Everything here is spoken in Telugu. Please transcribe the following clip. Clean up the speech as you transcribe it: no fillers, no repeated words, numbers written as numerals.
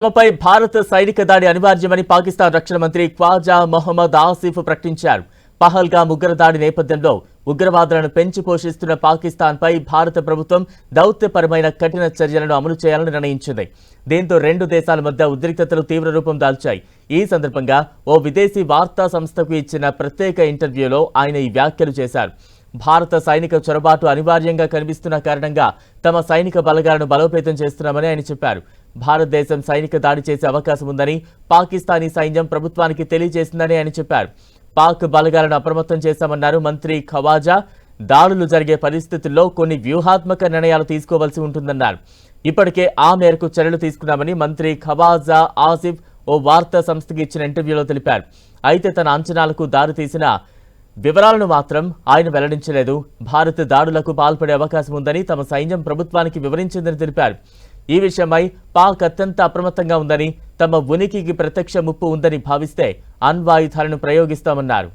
తమపై భారత సైనిక దాడి అనివార్యమని పాకిస్తాన్ రక్షణ మంత్రి ఖ్వాజా మొహమ్మద్ ఆసిఫ్ ప్రకటించారు. పహల్గామ్ ఉగ్ర దాడి నేపథ్యంలో ఉగ్రవాదులను పెంచి పోషిస్తున్న పాకిస్తాన్పై భారత ప్రభుత్వం దౌత్యపరమైన కఠిన చర్యలను అమలు చేయాలని నిర్ణయించింది. దీంతో రెండు దేశాల మధ్య ఉద్రిక్తతలు తీవ్ర రూపం దాల్చాయి. ఈ సందర్భంగా ఓ విదేశీ వార్తా సంస్థకు ఇచ్చిన ప్రత్యేక ఇంటర్వ్యూలో ఆయన ఈ వ్యాఖ్యలు చేశారు. భారత సైనిక చొరబాటు అనివార్యంగా కనిపిస్తున్న కారణంగా తమ సైనిక బలగాలను బలోపేతం చేస్తున్నామని ఆయన చెప్పారు. భారతదేశం సైనిక దాడి చేసే అవకాశం ఉందని పాకిస్తానీ సైన్యం ప్రభుత్వానికి తెలియజేసిందని ఆయన చెప్పారు. పాక్ బలగాలను అప్రమత్తం చేశామన్నారు మంత్రి ఖవాజా. దాడులు జరిగే పరిస్థితుల్లో కొన్ని వ్యూహాత్మక నిర్ణయాలు తీసుకోవాల్సి ఉంటుందన్నారు. ఇప్పటికే ఆ మేరకు చర్యలు తీసుకున్నామని మంత్రి ఖవాజా ఆసిఫ్ ఓ వార్తా సంస్థకి ఇచ్చిన ఇంటర్వ్యూలో తెలిపారు. అయితే తన అంచనాలకు దారితీసిన వివరాలను మాత్రం ఆయన వెల్లడించలేదు. భారత్ దాడులకు పాల్పడే అవకాశం ఉందని తమ సైన్యం ప్రభుత్వానికి వివరించిందని తెలిపారు. ఈ విషయమై పాక్ అత్యంత అప్రమత్తంగా ఉందని, తమ ఉనికికి ప్రత్యక్ష ముప్పు ఉందని భావిస్తే అణ్వాయుధాలను ప్రయోగిస్తామన్నారు.